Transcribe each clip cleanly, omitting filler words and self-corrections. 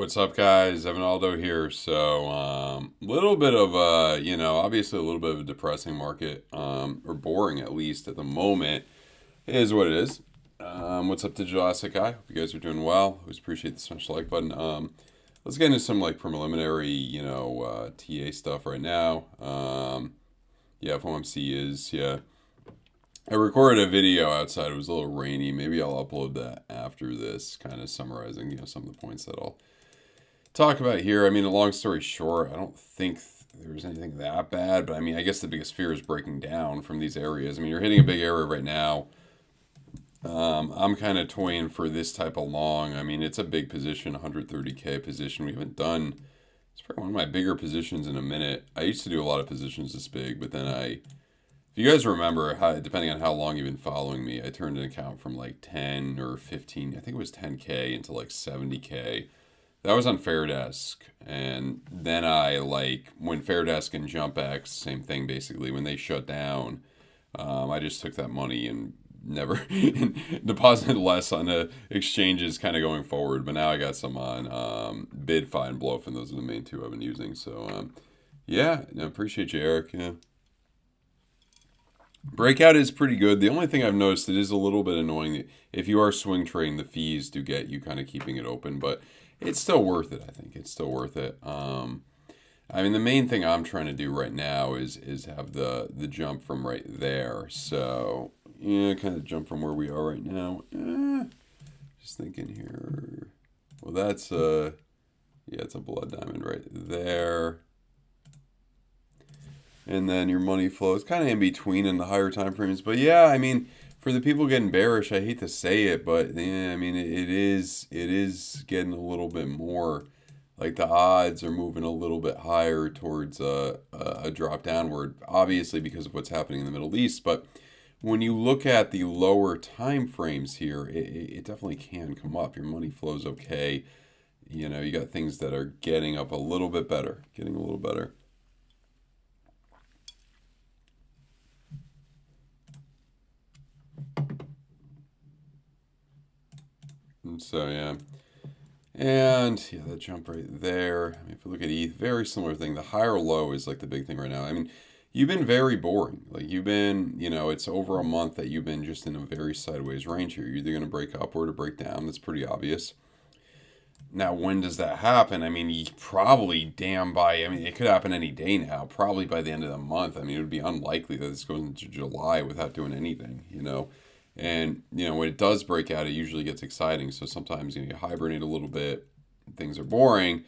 What's up, guys? Evan Aldo here. So, little bit of a, obviously a little bit of a depressing market, or boring at least at the moment, is what it is. What's up, Digital Asset Guy? Hope you guys are doing well. Always appreciate the smash the like button. Let's get into some like preliminary, TA stuff right now. FOMC is, I recorded a video outside. It was a little rainy. Maybe I'll upload that after this, kind of summarizing, some of the points that I'll talk about here. I mean, a long story short, I don't think there's anything that bad, but I mean, I guess the biggest fear is breaking down from these areas. I mean, you're hitting a big area right now. I'm kind of toying for this type of long. I mean, it's a big position, 130K position. We haven't done, it's probably one of my bigger positions in a minute. I used to do a lot of positions this big, but then if you guys remember, depending on how long you've been following me, I turned an account from like 10 or 15, I think it was 10K into like 70K. That was on Fairdesk. And then when Fairdesk and JumpX, same thing basically, when they shut down, I just took that money and never deposited less on the exchanges kind of going forward. But now I got some on BYDFI and BloFin. Those are the main two I've been using. So, I appreciate you, Eric. Yeah. Breakout is pretty good. The only thing I've noticed, it is a little bit annoying that if you are swing trading, the fees do get you kind of keeping it open, but it's still worth it. I think it's still worth it. I mean, the main thing I'm trying to do right now is have the jump from right there. So kind of jump from where we are right now. Just thinking here. Well, that's it's a blood diamond right there. And then your money flow is kind of in between in the higher time frames. But yeah, I mean, for the people getting bearish, I hate to say it, but yeah, I mean, it is getting a little bit more, like the odds are moving a little bit higher towards a drop downward, obviously because of what's happening in the Middle East. But when you look at the lower time frames here, it definitely can come up. Your money flow's okay. You got things that are getting up a little bit better, getting a little better. So that jump right there. I mean, if you look at ETH, very similar thing. The higher low is like the big thing right now. I mean, you've been very boring. Like you've been, it's over a month that you've been just in a very sideways range here. You're either going to break upward or break down. That's pretty obvious. Now, when does that happen? I mean, it could happen any day now, probably by the end of the month. I mean, it would be unlikely that this goes into July without doing anything, And, when it does break out, it usually gets exciting. So sometimes, you hibernate a little bit, things are boring,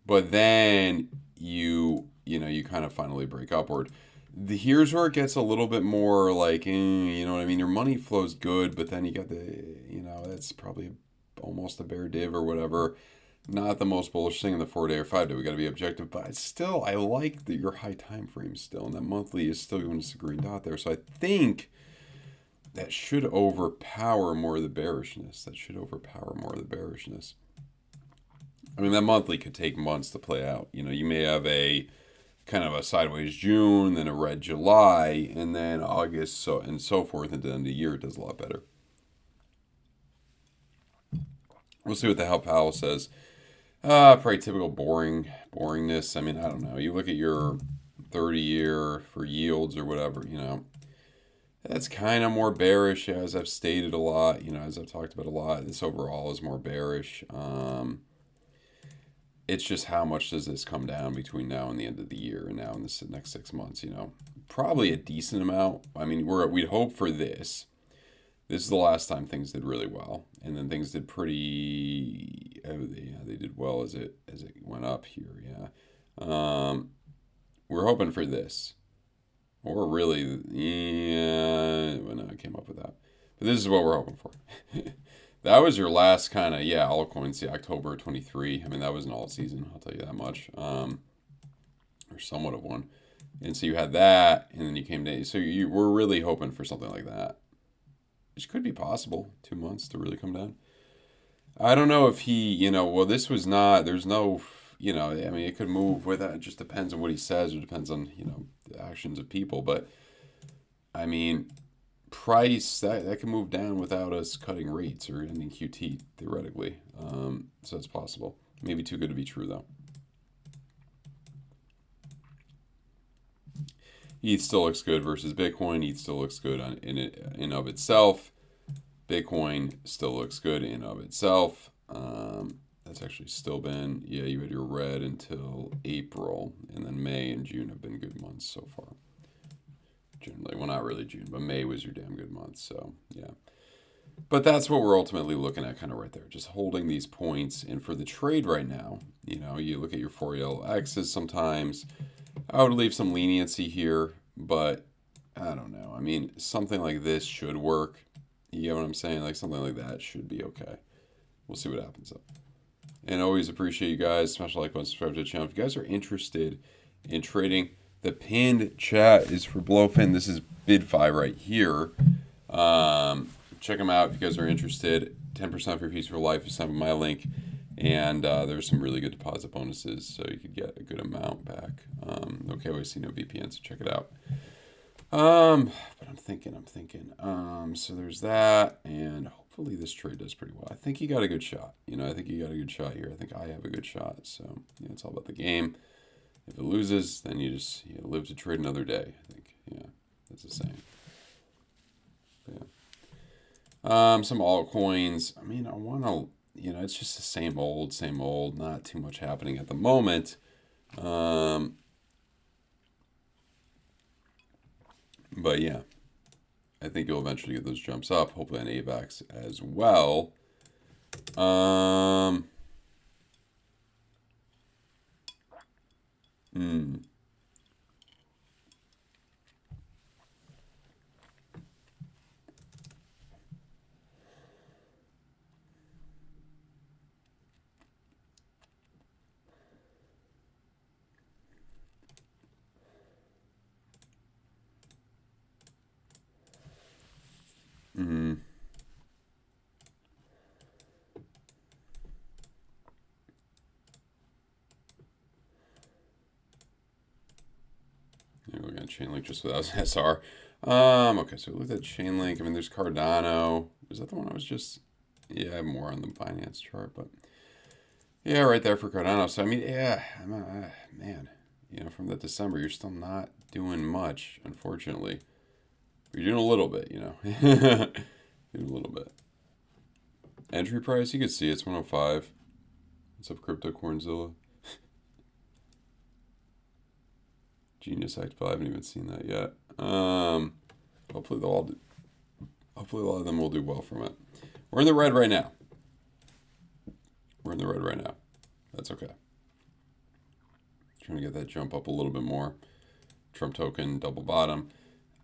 but then you kind of finally break upward. Here's where it gets a little bit more like, you know what I mean? Your money flows good, but then you got that's probably almost a bear div or whatever. Not the most bullish thing in the 4-day or 5-day. We got to be objective, but still, I like your high time frame still, and that monthly is still going to green dot there. So I think that should overpower more of the bearishness. I mean, that monthly could take months to play out. You may have a kind of a sideways June, then a red July, and then August, so forth, and at the end of the year, it does a lot better. We'll see what the hell Powell says. Probably typical boringness. I mean, I don't know. You look at your 30-year for yields or whatever, that's kind of more bearish, as I've stated a lot, as I've talked about a lot. This overall is more bearish. It's just how much does this come down between now and the end of the year and now in the next 6 months, Probably a decent amount. I mean, we'd hope for this. This is the last time things did really well. And then things did pretty, they did well as it went up here, We're hoping for this. Or really, I came up with that. But this is what we're hoping for. That was your last kind of, altcoins, October 23. I mean, that was an alt season, I'll tell you that much. Or somewhat of one. And so you had that, and then you came down. So we're really hoping for something like that. Which could be possible, 2 months to really come down. I don't know if he, this was not, there's no, I mean, it could move with that. It just depends on what he says or depends on, the actions of people. But, I mean, price, that can move down without us cutting rates or ending QT, theoretically. So it's possible. Maybe too good to be true, though. ETH still looks good versus Bitcoin. ETH still looks good in of itself. Bitcoin still looks good in of itself. That's actually still been, yeah, you had your red until April, and then May and June have been good months so far. Generally, well, not really June, but May was your damn good month, so yeah. But that's what we're ultimately looking at kind of right there, just holding these points. And for the trade right now, you know, you look at your 4ELXs sometimes. I would leave some leniency here, but I don't know. I mean, something like this should work. You get what I'm saying? Like something like that should be okay. We'll see what happens though. And always appreciate you guys. Smash a like button, subscribe to the channel. If you guys are interested in trading, the pinned chat is for BloFin. This is BYDFI right here. Check them out if you guys are interested. 10% for your piece for life is some of my link. And there's some really good deposit bonuses, so you could get a good amount back. No KYC, no VPN, so check it out. But I'm thinking. So there's that, and hopefully this trade does pretty well. I think he got a good shot. You know, I think he got a good shot here. I think I have a good shot. So yeah, it's all about the game. If it loses, then you live to trade another day. I think, yeah, that's the saying. Yeah. Some altcoins. I mean, I want to. You know, it's just the same old. Not too much happening at the moment. But yeah, I think you'll eventually get those jumps up. Hopefully on AVAX as well. We're looking at Chainlink just without SR. Okay, so we looked at Chainlink. I mean, there's Cardano. Was that the one I was just... Yeah, I have more on the Binance chart, but... Yeah, right there for Cardano. So, I mean, yeah, man, you know, from that December, you're still not doing much, unfortunately. But you're doing a little bit, you know. Doing a little bit. Entry price, you can see it's 105. What's up, Crypto Cornzilla? Genius Act, but I haven't even seen that yet. Hopefully a lot of them will do well from it. We're in the red right now. That's okay. Trying to get that jump up a little bit more. Trump token, double bottom.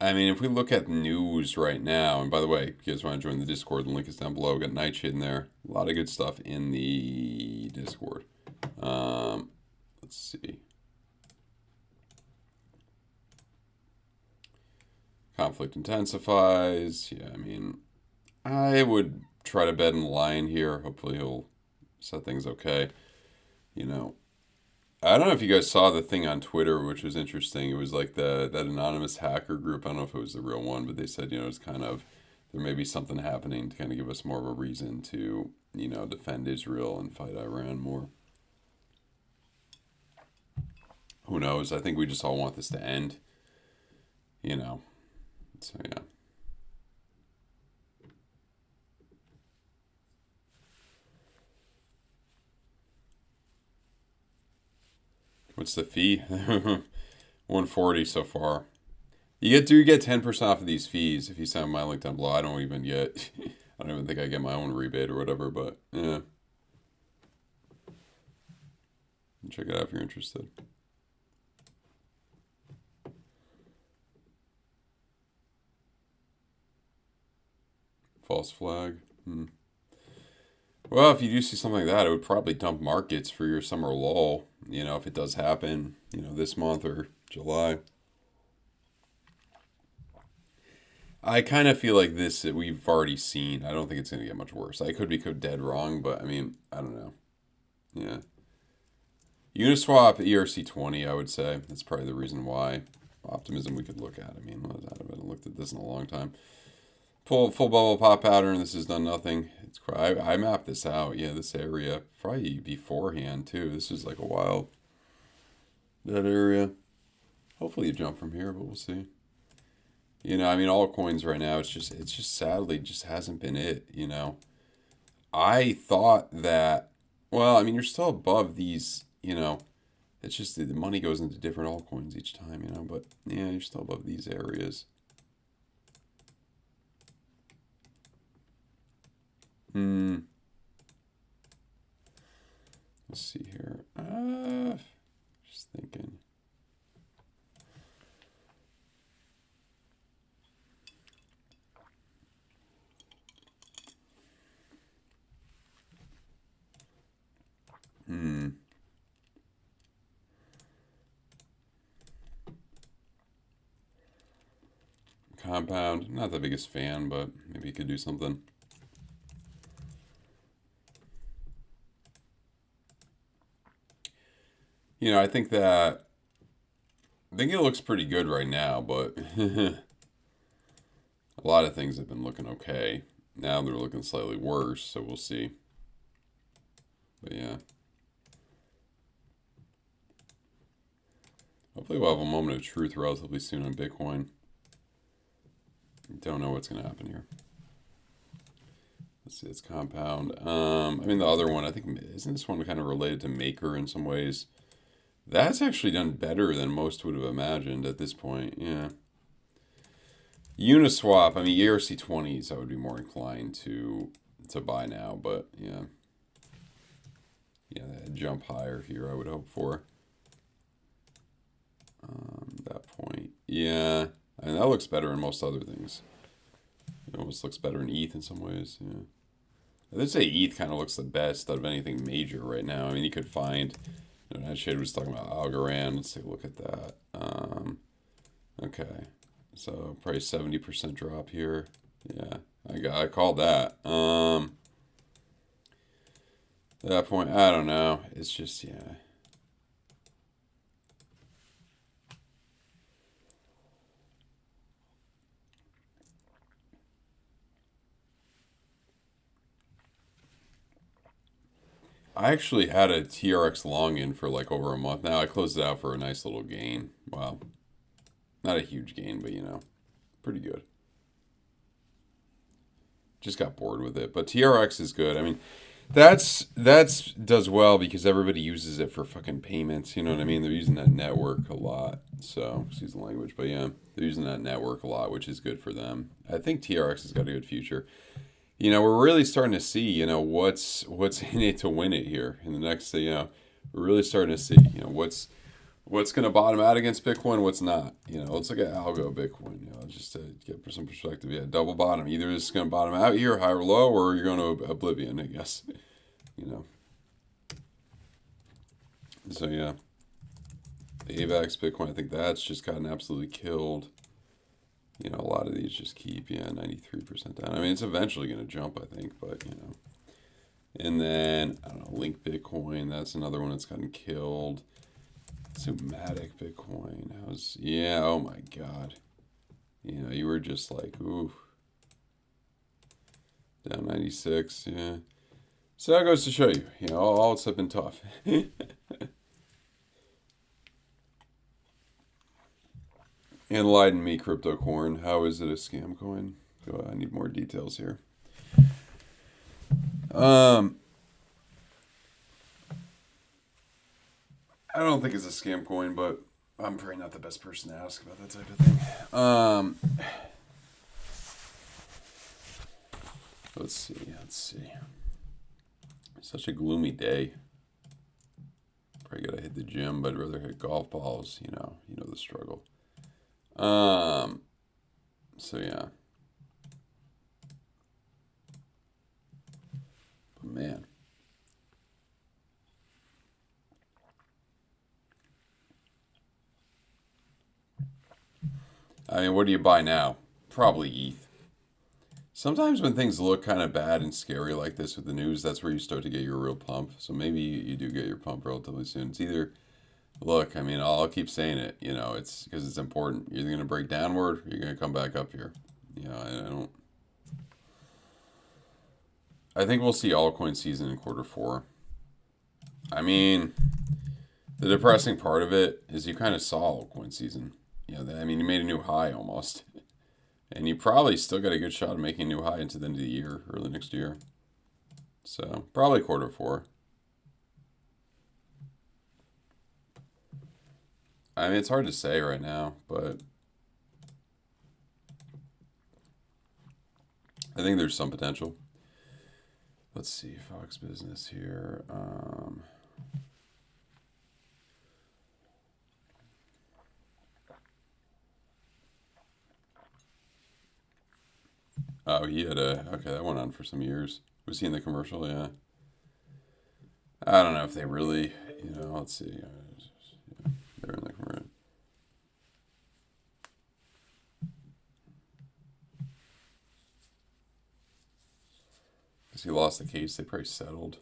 I mean, if we look at news right now, and by the way, if you guys want to join the Discord, the link is down below. We got Nightshade in there. A lot of good stuff in the Discord. Let's see. Conflict intensifies. Yeah, I mean, I would try to bet in the lion here. Hopefully he'll set things okay. You know, I don't know if you guys saw the thing on Twitter, which was interesting. It was like that anonymous hacker group. I don't know if it was the real one, but they said, you know, it's kind of, there may be something happening to kind of give us more of a reason to, you know, defend Israel and fight Iran more. Who knows? I think we just all want this to end, you know. So, yeah. What's the fee? 140 so far. You get 10% off of these fees if you sign my link down below. I don't even think I get my own rebate or whatever, but yeah. Check it out if you're interested. False flag. Well, if you do see something like that, it would probably dump markets for your summer lull. You know, if it does happen, you know, this month or July. I kind of feel like this we've already seen. I don't think it's going to get much worse. I could be dead wrong, but I mean, I don't know. Yeah. Uniswap ERC20, I would say. That's probably the reason why. Optimism we could look at. I mean, I haven't looked at this in a long time. Full bubble pop pattern. This has done nothing. It's I mapped this out. Yeah, this area probably beforehand too. This is like a while. That area. Hopefully you jump from here, but we'll see. You know, I mean, altcoins right now, it's just sadly just hasn't been it. You know, I thought that. Well, I mean, you're still above these. You know, it's just the money goes into different altcoins each time. You know, but yeah, you're still above these areas. Let's see here. Just thinking. Compound. Not the biggest fan, but maybe you could do something. You know, I think it looks pretty good right now, but a lot of things have been looking okay. Now they're looking slightly worse, so we'll see. But yeah. Hopefully we'll have a moment of truth relatively soon on Bitcoin. Don't know what's going to happen here. Let's see, it's compound. I mean, the other one, I think, isn't this one kind of related to Maker in some ways? That's actually done better than most would have imagined at this point, yeah. Uniswap, I mean, ERC20s I would be more inclined to buy now, but yeah. Yeah, that jump higher here I would hope for. That point. Yeah, I mean, that looks better than most other things. It almost looks better in ETH in some ways, yeah. I'd say ETH kind of looks the best out of anything major right now. I mean, you could find... Nightshade was talking about Algorand. Let's take a look at that. Okay, so probably 70% drop here. Yeah, I called that. At that point, I don't know. It's just, yeah. I actually had a TRX long in for like over a month now. I closed it out for a nice little gain. Wow. Not a huge gain, but you know, pretty good. Just got bored with it. But TRX is good. I mean, that's does well because everybody uses it for fucking payments. You know what I mean? They're using that network a lot. So, excuse the language, but yeah, they're using that network a lot, which is good for them. I think TRX has got a good future. You know, we're really starting to see, you know, what's in it to win it here in the next, you know, we're really starting to see, you know, what's going to bottom out against Bitcoin, what's not. You know, let's look at algo Bitcoin, you know, just to get some perspective. Yeah, double bottom. Either it's going to bottom out here, high or low, or you're going to oblivion, I guess. You know. So, yeah. The AVAX Bitcoin, I think that's just gotten absolutely killed. You know, a lot of these just keep, 93% down. I mean, it's eventually going to jump, I think, but, you know. And then, I don't know, Link Bitcoin, that's another one that's gotten killed. Sumatic Bitcoin, oh my God. You know, you were just like, ooh. Down 96, yeah. So that goes to show you, you know, all it's have been tough. Enlighten me, crypto corn. How is it a scam coin? I need more details here. I don't think it's a scam coin, but I'm probably not the best person to ask about that type of thing. Let's see. Such a gloomy day. Probably gotta hit the gym, but I'd rather hit golf balls. You know the struggle. So yeah. But man. I mean, what do you buy now? Probably ETH. Sometimes when things look kind of bad and scary like this with the news, that's where you start to get your real pump. So maybe you do get your pump relatively soon. It's either, look, I mean, I'll keep saying it, you know, it's because it's important. You're either going to break downward or you're going to come back up here. You know, I don't. I think we'll see altcoin season in Q4. I mean, the depressing part of it is you kind of saw altcoin season. You know, I mean, you made a new high almost. And you probably still got a good shot of making a new high into the end of the year, early next year. So, probably Q4. I mean, it's hard to say right now, but I think there's some potential. Let's see, Fox Business here. Oh, he had okay, that went on for some years. Was he in the commercial? Yeah. I don't know if they really, let's see. Yeah, they're in the commercial. Because he lost the case, they probably settled.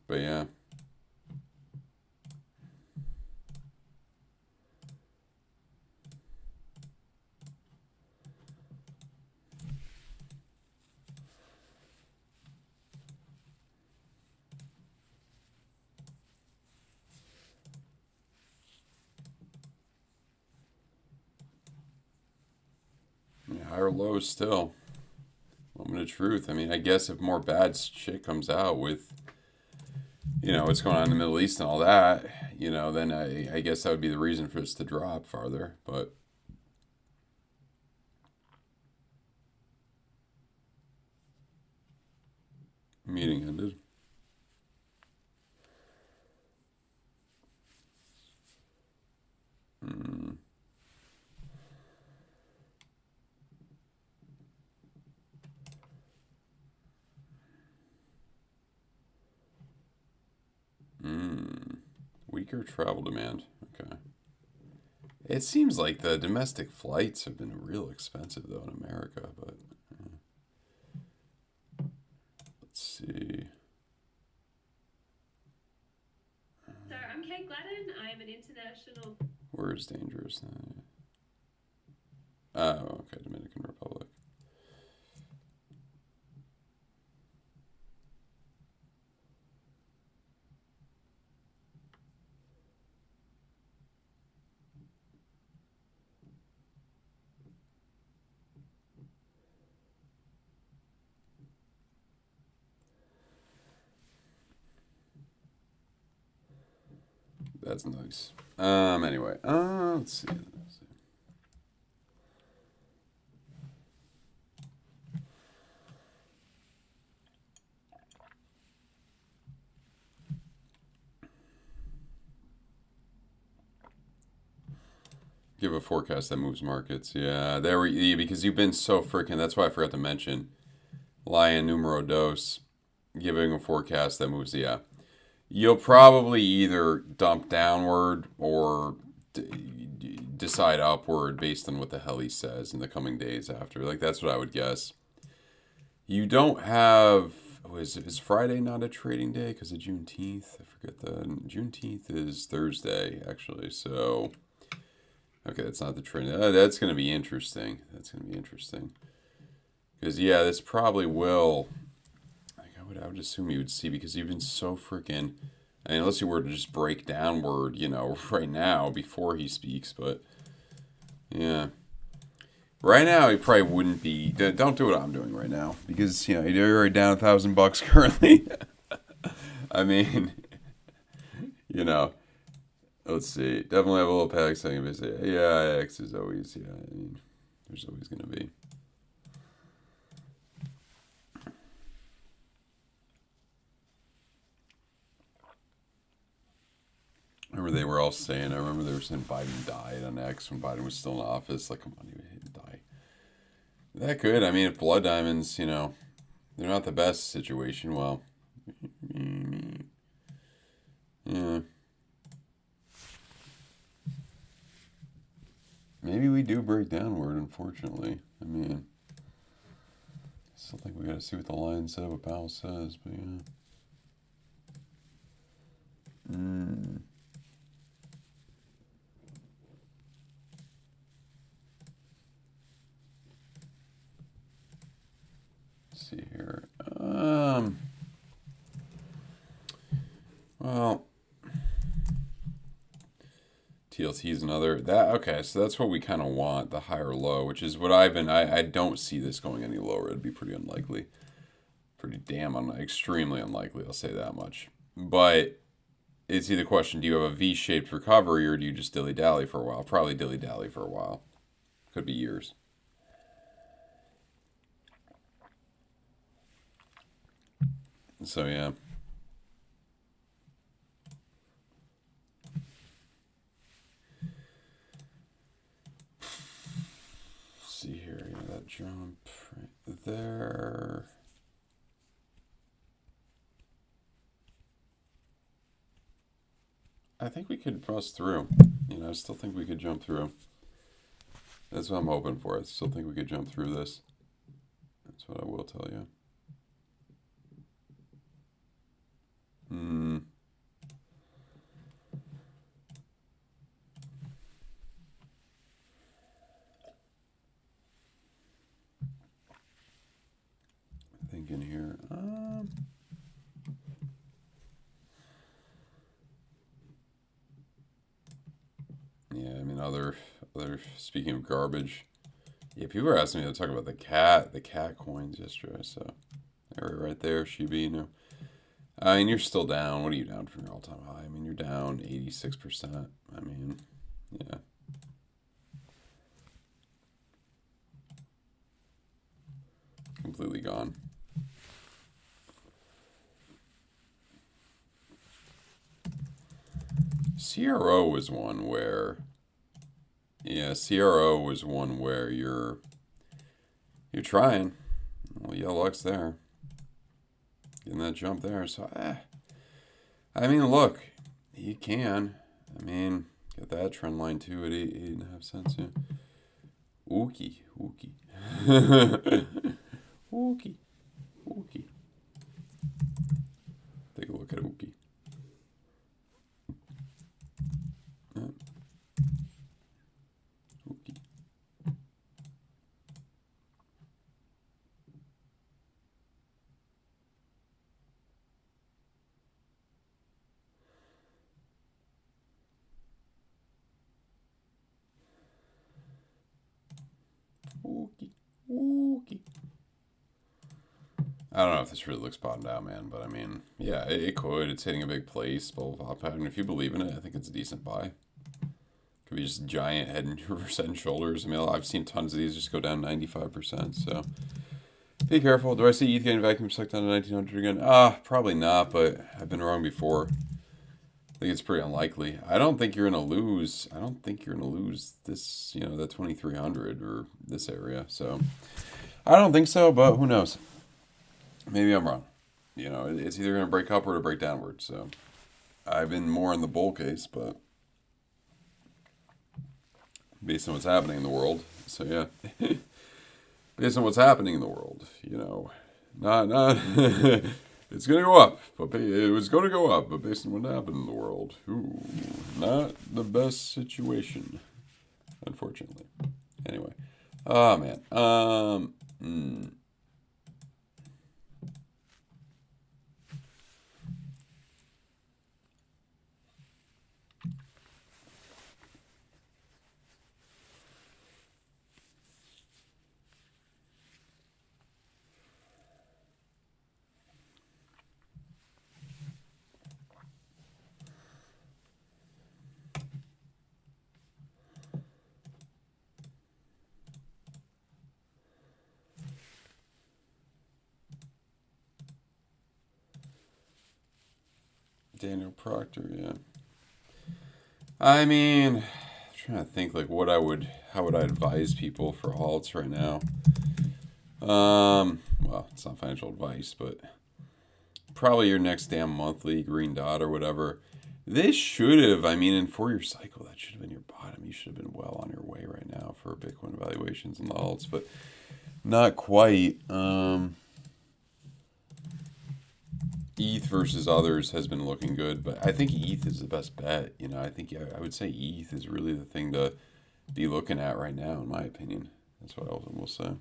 But yeah. Higher lows still. Moment of truth. I mean, I guess if more bad shit comes out with, what's going on in the Middle East and all that, then I guess that would be the reason for this to drop farther. But meeting ended. Weaker travel demand. Okay. It seems like the domestic flights have been real expensive, though, in America, but let's see. So I'm Kate Gladden. I am an international... Where is dangerous? Oh, okay, Dominican Republic. That's nice. Anyway, let's see. Give a forecast that moves markets. Yeah, there we because you've been so freaking. That's why I forgot to mention Lion numero dos, giving a forecast that moves. Yeah, you'll probably either dump downward or decide upward based on what the hell he says in the coming days after. Like that's what I would guess. You don't have. Oh, is Friday not a trading day because of Juneteenth? I forget that. Juneteenth is Thursday actually. So. Okay, that's not the trend. That's going to be interesting. Because, yeah, this probably will. Like, I would assume you would see because you've been so freaking. I mean, unless you were to just break downward, right now before he speaks. But, yeah. Right now, he probably wouldn't be. Don't do what I'm doing right now. Because, you're already down $1,000 currently. I mean, Let's see. Definitely have a little panic saying visit. Yeah, X is always, I mean, there's always going to be. I remember they were saying Biden died on X when Biden was still in office. Like, come on, he didn't die. That could. I mean, if blood diamonds, they're not the best situation. Well, yeah. Maybe we do break downward, unfortunately. I mean, I still think we got to see what the line said, what Powell says, but yeah. Well, TLT is another. Okay, so that's what we kind of want, the higher low, which is what I don't see this going any lower. It'd be pretty unlikely. Pretty extremely unlikely, I'll say that much. But it's either question, do you have a V-shaped recovery or do you just dilly-dally for a while? Probably dilly-dally for a while. Could be years. So, yeah. See here, that jump right there. I think we could bust through. I still think we could jump through. That's what I'm hoping for. I still think we could jump through this. That's what I will tell you. Thinking here. Yeah, I mean, other. Speaking of garbage, yeah, people were asking me to talk about the cat coins yesterday. So, they're right there, Shiba Inu. I mean, you're still down. What are you down from your all-time high? I mean, you're down 86%. I mean, yeah. Completely gone. CRO was one where, CRO was one where you're trying. Well, yellow X there. Getting that jump there. So, I mean, look, he can. I mean, get that trend line too at 8.5 cents. Yeah. Ookie. Ookie. Take a look at Ookie. Ookie. I don't know if this really looks bottomed out, man, but I mean, yeah, it could. It's hitting a big place, blah, pattern. If you believe in it, I think it's a decent buy. Could be just giant head and shoulders. I mean, I've seen tons of these just go down 95%, so be careful. Do I see ETH getting vacuum sucked down to 1900 again? Probably not, but I've been wrong before. I think it's pretty unlikely. I don't think you're going to lose. I don't think you're going to lose this, that 2300 or this area. So I don't think so, but who knows? Maybe I'm wrong. It's either going to break upward or break downward. So I've been more in the bull case, but based on what's happening in the world. So yeah, based on what's happening in the world, not it's going to go up, but it was going to go up, but based on what happened in the world, not the best situation, unfortunately. Anyway, man, Daniel Proctor, yeah. I mean, I'm trying to think like how would I advise people for alts right now? Well, it's not financial advice, but probably your next damn monthly green dot or whatever. This should have, in 4-year cycle, that should have been your bottom. You should have been well on your way right now for Bitcoin valuations and the alts, but not quite. ETH versus others has been looking good, but I think ETH is the best bet. I would say ETH is really the thing to be looking at right now, in my opinion. That's what I will say.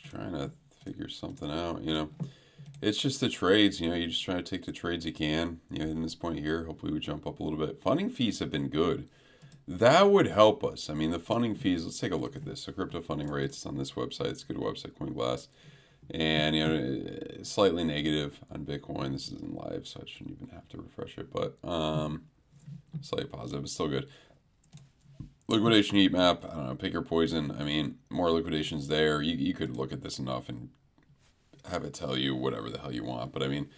trying to figure something out, you know. It's just the trades, you know, you're just trying to take the trades you can. You know, in this point here, hopefully we jump up a little bit. Funding fees have been good. That would help us. I mean, the funding fees, let's take a look at this. So crypto funding rates on this website. It's a good website, CoinGlass. And, you know, slightly negative on Bitcoin. This isn't live, so I shouldn't even have to refresh it. But slightly positive. It's still good. Liquidation heat map. I don't know. Pick your poison. I mean, more liquidations there. You could look at this enough and have it tell you whatever the hell you want. But, I mean,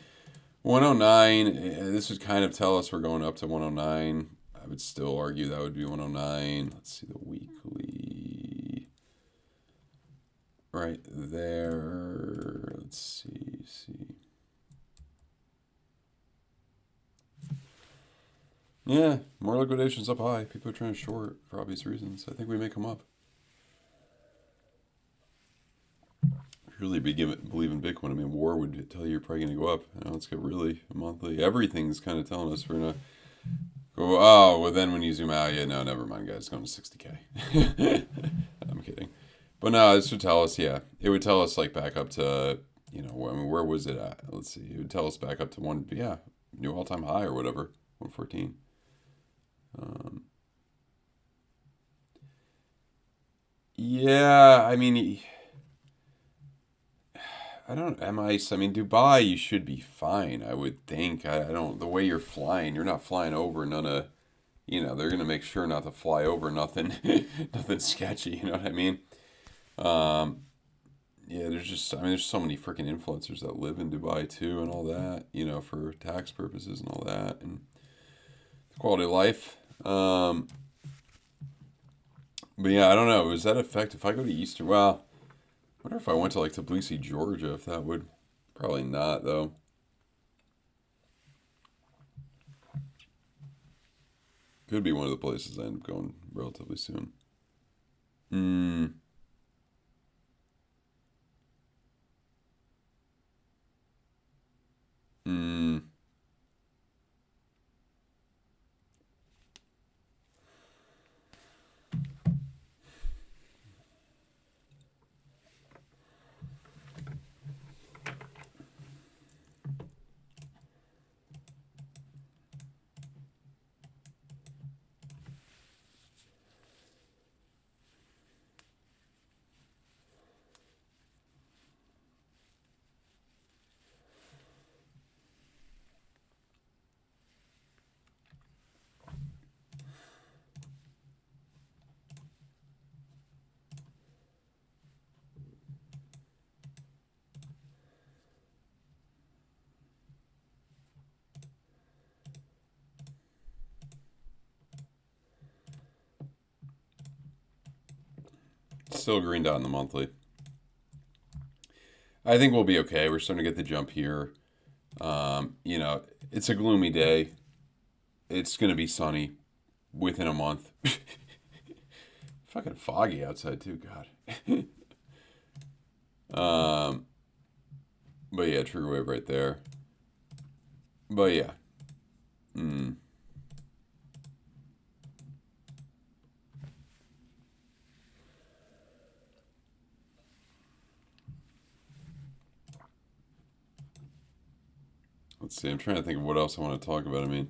109, this would kind of tell us we're going up to 109. I would still argue that would be 109. Let's see the weekly. Right there. Let's see. Yeah, more liquidations up high. People are trying to short for obvious reasons. I think we may come up. Really believe in Bitcoin. I mean, war would tell you you're probably going to go up. You know, let's get really monthly. Everything's kind of telling us we're going to go. Oh, well, then when you zoom out, yeah, no, never mind, guys. It's going to 60K. I'm kidding. But no, this would tell us, yeah. It would tell us, like, back up to, you know, I mean, where was it at? Let's see. It would tell us back up to new all-time high or whatever, 114. Yeah, I mean, I don't, I mean, Dubai, you should be fine, I would think. I don't, the way you're flying, you're not flying over none of, you know, they're going to make sure not to fly over nothing, nothing sketchy, you know what I mean? Um, yeah, there's so many freaking influencers that live in Dubai too and all that, you know, for tax purposes and all that and quality of life. But yeah, I don't know. Does that affect if I go to Eastern? Well, I wonder if I went to like Tbilisi, Georgia, if that would. Probably not, though. Could be one of the places I end up going relatively soon. Hmm. Hmm. Still green dot in the monthly. I think we'll be okay. We're starting to get the jump here. You know, it's a gloomy day. It's going to be sunny within a month. Fucking foggy outside, too. God. um, but yeah, trigger wave right there. But yeah. Hmm. Let's see. I'm trying to think of what else I want to talk about. I mean,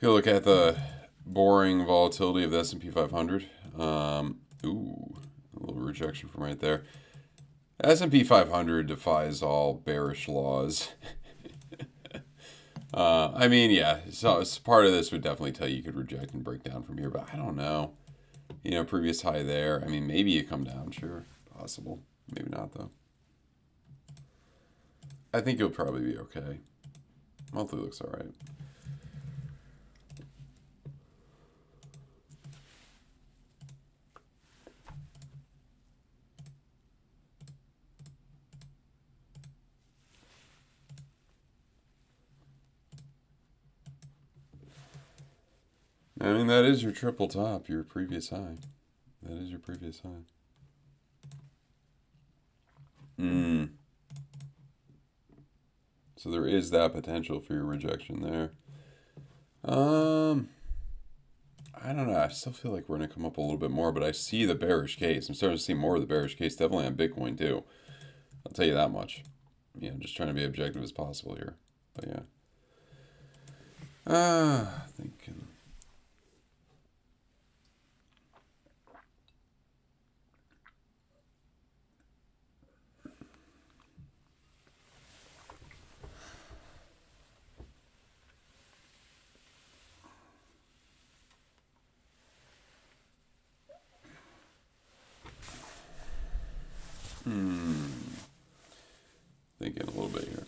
you look at the boring volatility of the S&P 500. Ooh, a little rejection from right there. S&P 500 defies all bearish laws. I mean, yeah, so part of this would definitely tell you could reject and break down from here, but I don't know. You know, previous high there. I mean, maybe you come down, sure, possible. Maybe not, though. I think you'll probably be okay. Monthly looks all right. I mean, that is your triple top, your previous high. That is your previous high. Hmm. So there is that potential for your rejection there. I I don't know. I still feel like we're going to come up a little bit more, but I see the bearish case. I'm starting to see more of the bearish case, definitely on Bitcoin too. I'll tell you that much. Just trying to be objective as possible here. But yeah. Thinking. Thinking a little bit here.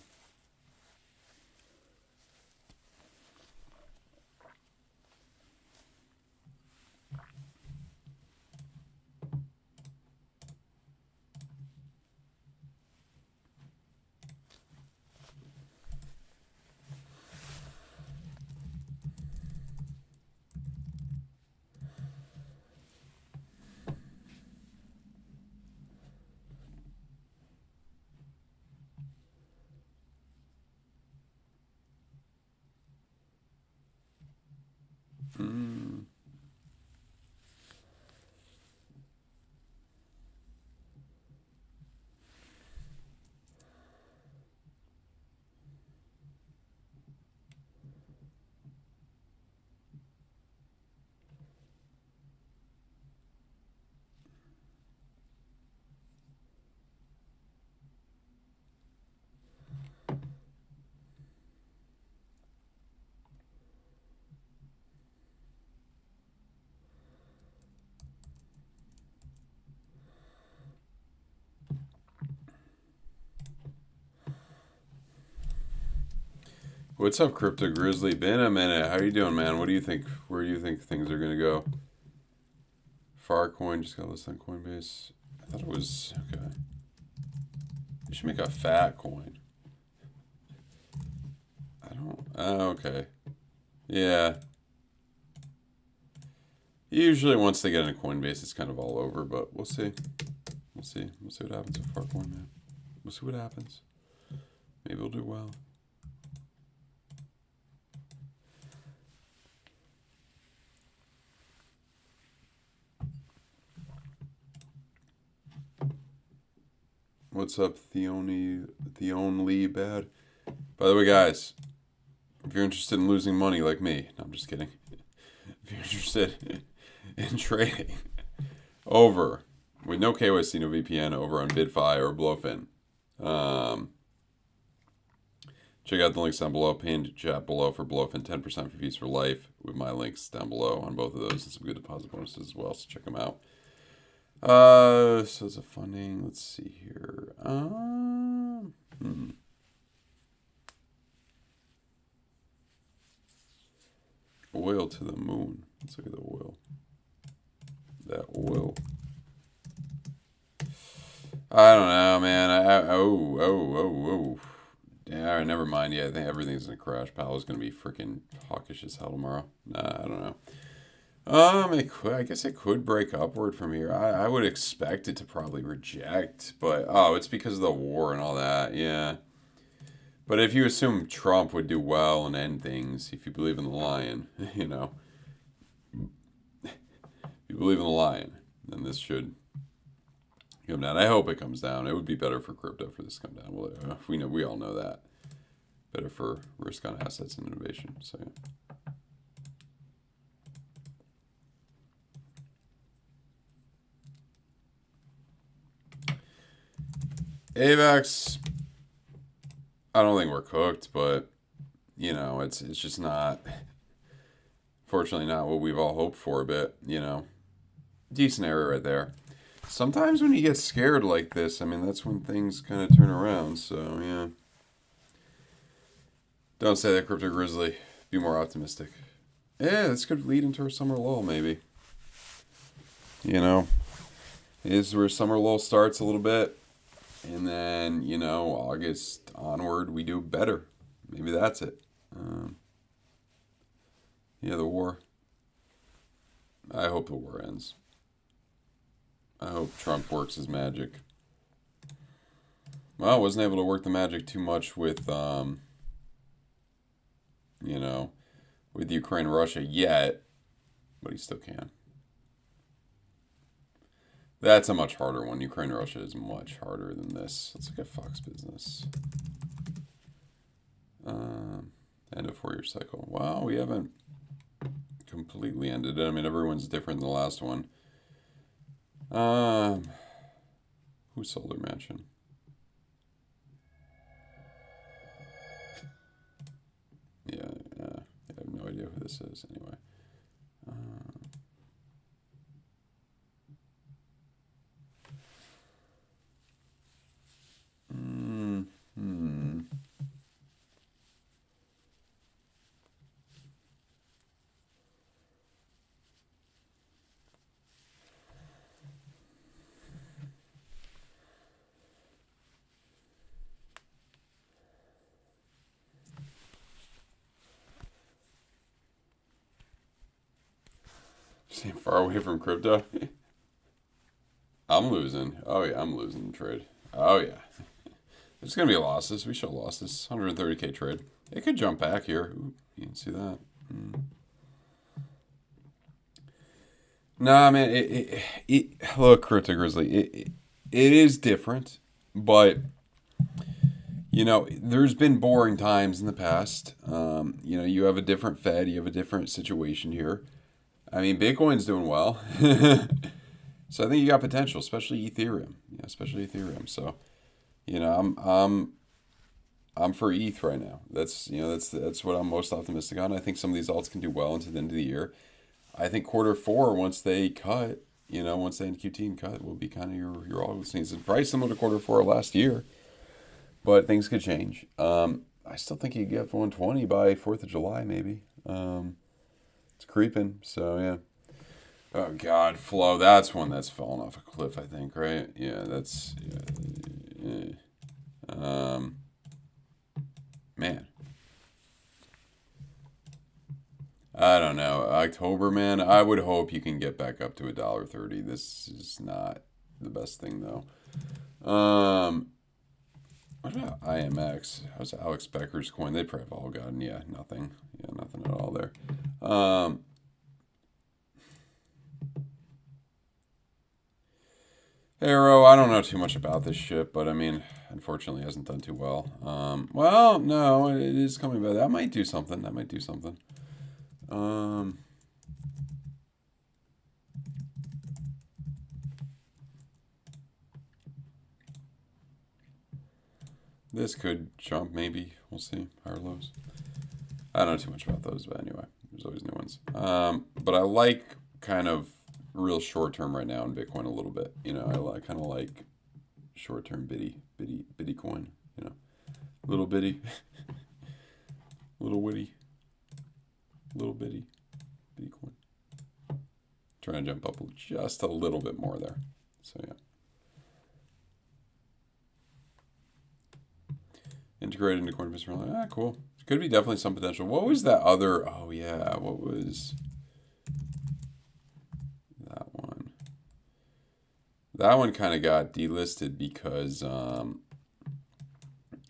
What's up, Crypto Grizzly? Been a minute. How you doing, man? What do you think? Where do you think things are gonna go? Farcoin just got listed on Coinbase. I thought it was okay. You should make a fat coin. I don't. Oh, okay. Yeah. Usually, once they get into Coinbase, it's kind of all over. But we'll see. We'll see. We'll see what happens with Farcoin, man. We'll see what happens. Maybe we'll do well. What's up, Theone Lee Bad? By the way, guys, if you're interested in losing money like me, no, I'm just kidding. If you're interested in trading over, with no KYC, no VPN, over on BYDFI or BloFin, check out the links down below, pinned chat below for BloFin, 10% for fees for life, with my links down below on both of those, and some good deposit bonuses as well, so check them out. So it's a funding. Let's see here. Oil to the moon. Let's look at the oil. That oil. I don't know, man. Oh. Yeah, never mind. Yeah, I think everything's gonna crash. Powell's gonna be freaking hawkish as hell tomorrow. Nah, I don't know. I guess it could break upward from here. I would expect it to probably reject, but it's because of the war and all that. Yeah. But if you assume Trump would do well and end things, if you believe in the lion, if you believe in the lion, then this should come down. I hope it comes down. It would be better for crypto for this to come down. Well, we all know that. Better for risk on assets and innovation. So yeah. AVAX, I don't think we're cooked, but it's just not, fortunately, not what we've all hoped for a bit. Decent area right there. Sometimes when you get scared like this, I mean, that's when things kind of turn around. So yeah, don't say that, Crypto Grizzly. Be more optimistic. Yeah, this could lead into our summer lull, maybe. Is where summer lull starts a little bit. And then, August onward, we do better. Maybe that's it. The war. I hope the war ends. I hope Trump works his magic. Well, I wasn't able to work the magic too much with, with Ukraine, Russia yet. but he still can. That's a much harder one. Ukraine-Russia is much harder than this. Let's look at Fox Business. End of 4-year cycle. Wow, we haven't completely ended it. I mean, everyone's different than the last one. Who sold their mansion? Yeah, I have no idea who this is anyway. Seem far away from crypto. I'm losing. Oh yeah, I'm losing the trade. Oh yeah. There's gonna be losses. We show losses. 130K trade. It could jump back here. Ooh, you can see that. Nah, man. Look, Crypto Grizzly. It is different, but there's been boring times in the past. You have a different Fed. You have a different situation here. I mean, Bitcoin's doing well. So I think you got potential, especially Ethereum. So, I'm for ETH right now. That's what I'm most optimistic on. I think some of these alts can do well into the end of the year. I think Q4, once they cut, once they NQT and cut, will be kind of your all things. It's probably similar to Q4 last year, but things could change. I still think you get 120 by 4th of July, maybe. It's creeping, so yeah. Oh God, Flow. That's one that's fallen off a cliff, I think, right? Yeah, that's man. I don't know. October, man. I would hope you can get back up to $1.30. This is not the best thing though. What about IMX? How's Alex Becker's coin? They probably have all gotten nothing. Yeah, nothing at all there. Arrow, I don't know too much about this shit, but I mean, unfortunately, it hasn't done too well. Well, no, it is coming back. That might do something. This could jump, maybe. We'll see. Higher lows. I don't know too much about those, but anyway, there's always new ones. But I like kind of real short term right now in Bitcoin a little bit. I kind of like short term bitty coin. Little bitty, little witty, little bitty coin. Trying to jump up just a little bit more there. So yeah. Integrated into Coinbase. Cool. Could be definitely some potential. What was that other? Oh yeah, what was that one? That one kind of got delisted because,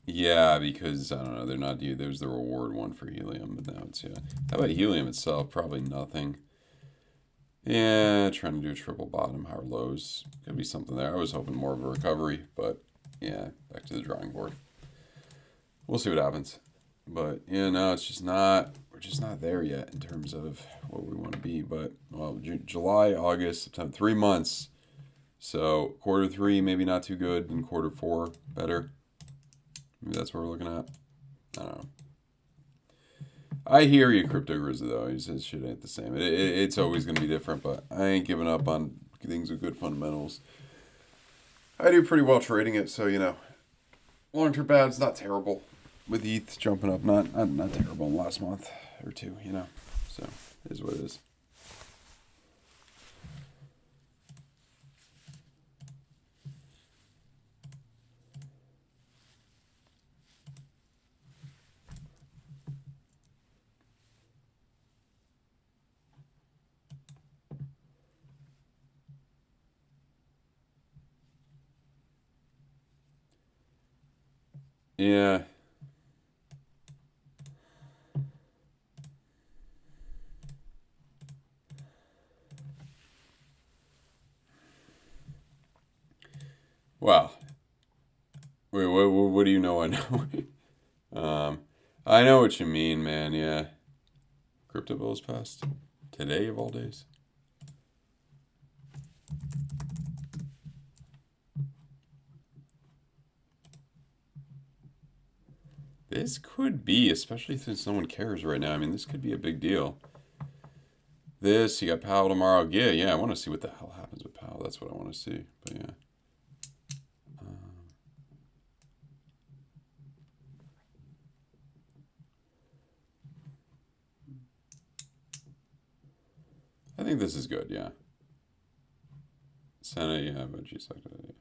because I don't know. They're not due. There's the reward one for Helium, but now it's How about Helium itself? Probably nothing. Yeah, trying to do a triple bottom, higher lows. Could be something there. I was hoping more of a recovery, but yeah, back to the drawing board. We'll see what happens. But it's just not. We're just not there yet in terms of what we want to be. But July, August, September, 3 months. So Q3 maybe not too good, and Q4 better. Maybe that's what we're looking at. I don't know. I hear you, Crypto Grizzly, though. He says shit ain't the same. It's always going to be different, but I ain't giving up on things with good fundamentals. I do pretty well trading it, so long-term bad, it's not terrible. With ETH jumping up, not terrible in the last month or two, So, it is what it is. Yeah. Wait, what do you know I know? I know what you mean, man, yeah. Crypto bills passed. Today of all days. This could be, especially since no one cares right now. I mean, this could be a big deal. This, you got Powell tomorrow. Yeah, I want to see what the hell happens with Powell. That's what I want to see. But yeah. I think this is good, yeah. Senate, yeah, but geez, like that, yeah.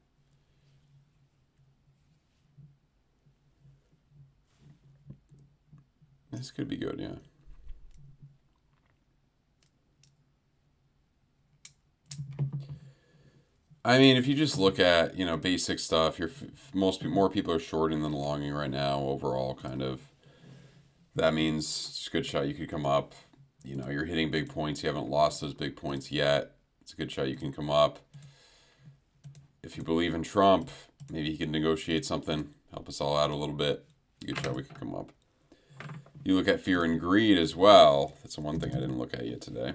This could be good, yeah. I mean, if you just look at, basic stuff, more people are shorting than longing right now overall, kind of. That means it's a good shot you could come up. You're hitting big points. You haven't lost those big points yet. It's a good shot you can come up. If you believe in Trump, maybe he can negotiate something, help us all out a little bit. Good shot we could come up. You look at fear and greed as well. That's the one thing I didn't look at yet today.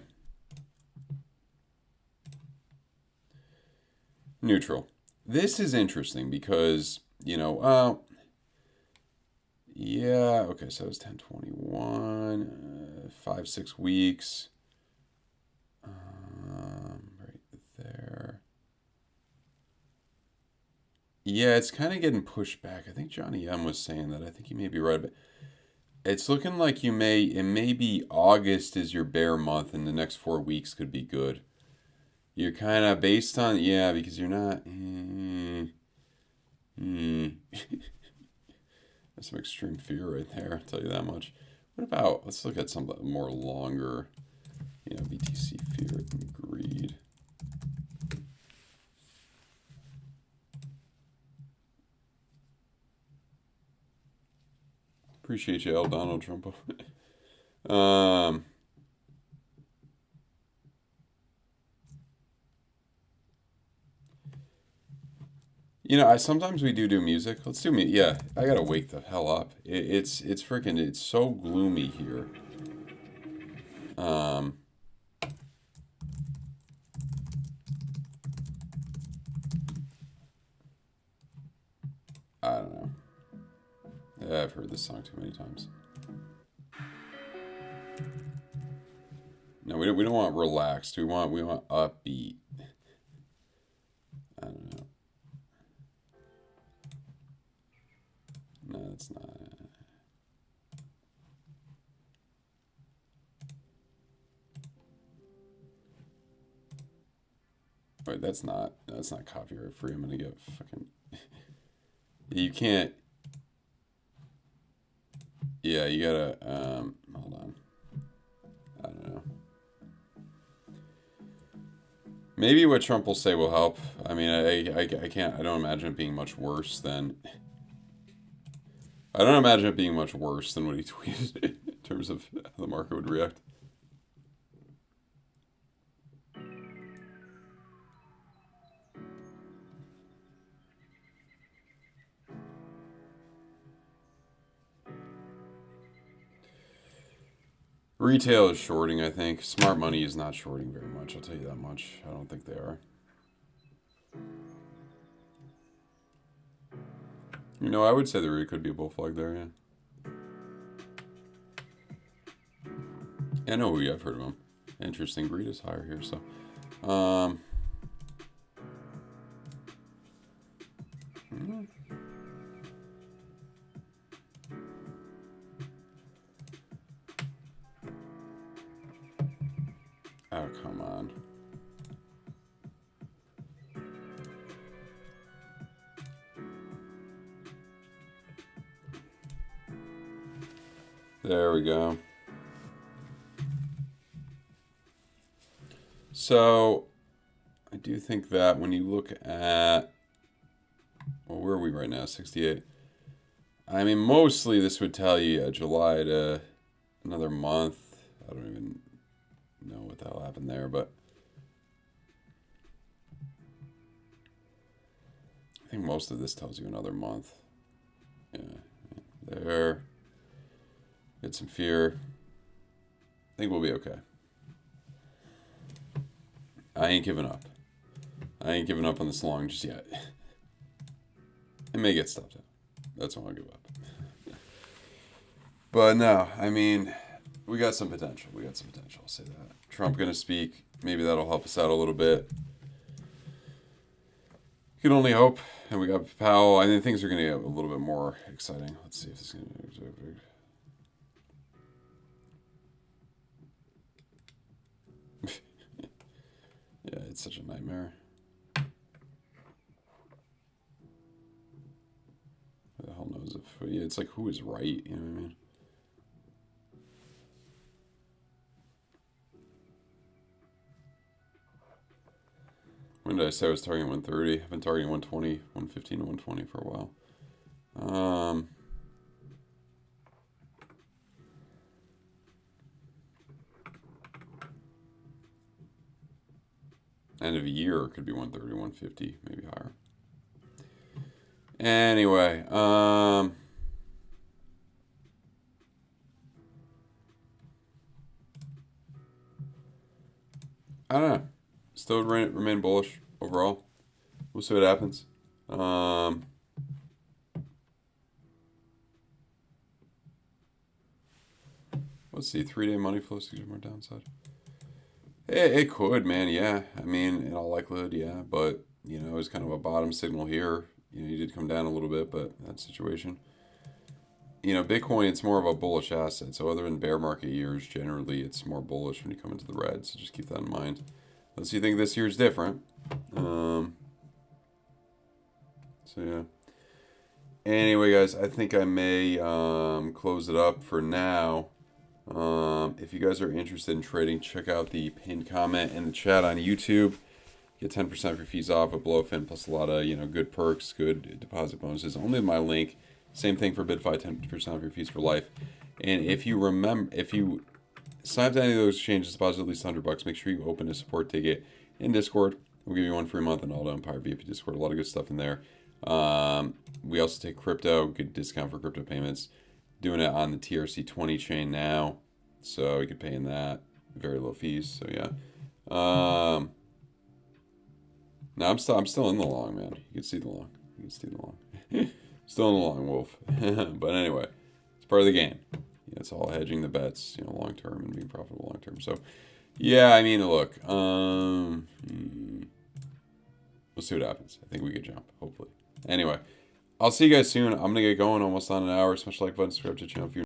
Neutral. This is interesting because, yeah, okay, so it was 1021, 5-6 weeks. Right there. Yeah, it's kind of getting pushed back. I think Johnny M was saying that. I think he may be right, but it's looking like it may be August is your bear month, and the next 4 weeks could be good. You're kind of based on, yeah, because you're not. That's some extreme fear right there, I'll tell you that much. What about, let's look at something more longer, BTC fear and greed. Appreciate you, L. Donald Trump. Sometimes we do music. Let's do music. Yeah, I gotta wake the hell up. It's freaking. It's so gloomy here. I don't know. Yeah, I've heard this song too many times. No, we don't want relaxed. We want upbeat. I don't know. No, it's not. Wait, that's not copyright free. I'm gonna get fucking. You can't. Yeah, you gotta. Hold on. I don't know. Maybe what Trump will say will help. I mean, I can't. I don't imagine it being much worse than. I don't imagine it being much worse than what he tweeted in terms of how the market would react. Retail is shorting, I think. Smart money is not shorting very much, I'll tell you that much. I don't think they are. I would say there could be a bull flag there, yeah. I know who I've heard of him. Interesting. Greed is higher here, so. Oh, come on. There we go. So, I do think that when you look at, well, where are we right now? 68. I mean, mostly this would tell you July to another month. I don't even know what the hell happened there, but I think most of this tells you another month. There. Get some fear. I think we'll be okay. I ain't giving up. I ain't giving up on this long just yet. It may get stopped out. That's when I'll give up. But no, I mean, we got some potential. We got some potential. I'll say that. Trump going to speak. Maybe that'll help us out a little bit. You can only hope. And we got Powell. I think things are going to get a little bit more exciting. Let's see if this is going to be big. Yeah, it's such a nightmare. Who the hell knows if... Yeah, it's like, who is right? You know what I mean? When did I say I was targeting 130? I've been targeting 120, 115 to 120 for a while. End of year could be 130, 150, maybe higher. Anyway, I don't know. Still remain bullish overall. We'll see what happens. Let's see. 3-day money flow suggests more downside. It could, man. Yeah. I mean, in all likelihood, yeah. But, you know, it's kind of a bottom signal here. You know, you did come down a little bit, but that situation. You know, Bitcoin, it's more of a bullish asset. So other than bear market years, generally, it's more bullish when you come into the red. So just keep that in mind. Unless you think this year is different. So, yeah. Anyway, guys, I think I may close it up for now. If you guys are interested in trading, check out the pinned comment in the chat on YouTube. Get 10% of your fees off of BloFin, plus a lot of, you know, good perks, good deposit bonuses. Only my link. Same thing for BitFi, 10% of your fees for life. And if you sign up to any of those exchanges, deposit at least $100. Make sure you open a support ticket in Discord. We'll give you 1 free month in Aldo Empire VIP Discord. A lot of good stuff in there. We also take crypto, good discount for crypto payments. Doing it on the TRC 20 chain now, so you could pay in that. Very low fees. So yeah. No, I'm still in the long, man. You can see the long. You can see the long. Still in the long, Wolf. But anyway, it's part of the game. Yeah, it's all hedging the bets, you know, long term and being profitable long term. So, yeah, I mean, look, we'll see what happens. I think we could jump, hopefully. Anyway, I'll see you guys soon. I'm gonna get going, almost on an hour. Smash the like button, subscribe to the channel if you